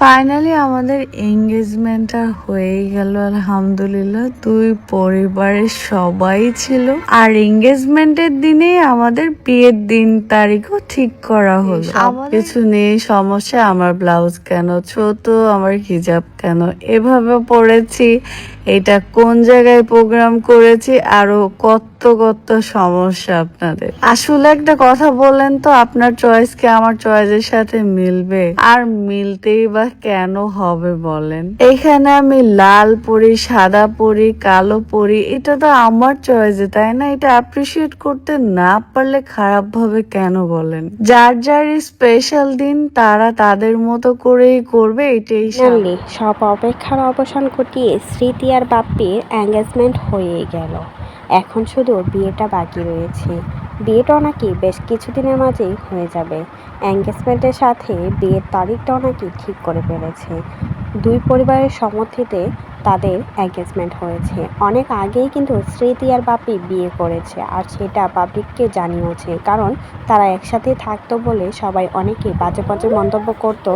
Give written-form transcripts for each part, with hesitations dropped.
Finally আমাদের এঙ্গেজমেন্টটা হয়ে গেল আলহামদুলিল্লাহ। দুই পরিবারের সবাই ছিল আর এঙ্গেজমেন্টের দিনেই আমাদের বিয়ের দিন তারিখও ঠিক করা হলো। সবকিছু নিয়ে সমস্যা, আমার ব্লাউজ কেন ছোট, আমার হিজাব কেন এভাবে পরেছি, এটা কোন জায়গায় প্রোগ্রাম করেছি, আরো কত কত সমস্যা আপনাদের। আসলে একটা কথা বলেন তো, আপনার চয়েস কি আমার চয়েসের সাথে মিলবে? আর মিলতেই বা কেন হবে বলেন? এখানে আমি লাল পরি, সাদা পরি, কালো পরি, এটা তো আমার চয়েসে, তাই না? এটা অ্যাপ্রিসিয়েট করতে না পারলে খারাপ ভাবে কেন বলেন? যার যার স্পেশাল দিন তারা তাদের মতো করেই করবে, এটাই সব অপেক্ষার অবসান ঘটিয়ে স্মৃতি আর বাপ্পির এঙ্গেজমেন্ট হয়ে গেল। এখন শুধু বিয়েটা বাকি রয়েছে। বিয়েটাও নাকি বেশ কিছুদিনের মাঝেই হয়ে যাবে। এঙ্গেজমেন্টের সাথে বিয়ের তারিখটাও নাকি ঠিক করে ফেলেছে। দুই পরিবারের সম্মতিতে তাদের এঙ্গেজমেন্ট হয়েছে। অনেক আগেই কিন্তু স্মৃতি আর বাপ্পি বিয়ে করেছে, আর সেটা পাবলিককে জানিয়েছে, কারণ তারা একসাথে থাকতো বলে সবাই অনেকে বাজে বাজে মন্তব্য করতো।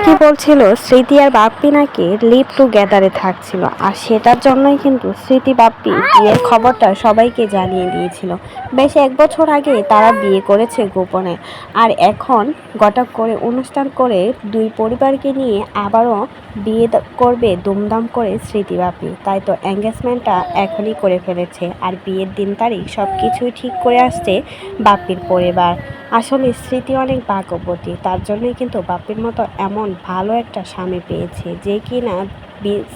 কি বলছিল স্মৃতি আর বাপ্পি নাকি লিভ টুগেদারে থাকছিল, আর সেটার জন্যই কিন্তু স্মৃতি বাপ্পি বিয়ের খবরটা সবাইকে জানিয়ে দিয়েছিল। বেশ 1 বছর আগে তারা বিয়ে করেছে গোপনে, আর এখন হঠাৎ করে অনুষ্ঠান করে দুই পরিবারকে নিয়ে আবারও বিয়ে করবে দুমদাম করে স্মৃতি বাপ্পি। তাই তো এঙ্গেজমেন্টটা এখনই করে ফেলেছে, আর বিয়ের দিন তারিখ সব কিছুই ঠিক করে আসছে বাপ্পির পরিবার। আসলে স্মৃতি অনেক ভাগ্যবতী, তার জন্যই কিন্তু বাপ্পির মতো এমন ভালো একটা স্বামী পেয়েছে, যে কিনা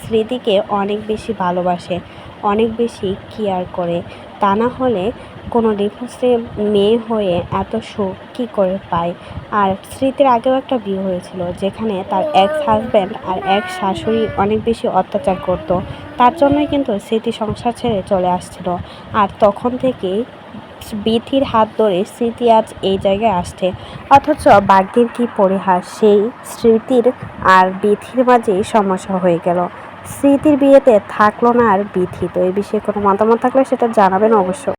স্মৃতিকে অনেক বেশি ভালোবাসে, অনেক বেশি কেয়ার করে। তা না হলে কোনো ডিভোর্সে মেয়ে হয়ে এত সুখ কী করে পায়। আর স্মৃতির আগেও একটা বিয়ে হয়েছিল, যেখানে তার এক্স হাজব্যান্ড আর এক্স শাশুড়ি অনেক বেশি অত্যাচার করত। তার জন্যই কিন্তু স্মৃতি সংসার ছেড়ে চলে আসছিল, আর তখন থেকেই বিথির হাত ধরে স্মৃতি আজ এই জায়গায় আসছে। অথচ ভাগ্যের কি পরিহাস, সেই স্মৃতির আর বিথির মাঝেই সমস্যা হয়ে গেল। স্মৃতির বিয়েতে থাকলো না আর বিথি। তো এই বিষয়ে কোনো মতামত থাকলে সেটা জানাবেন অবশ্যই।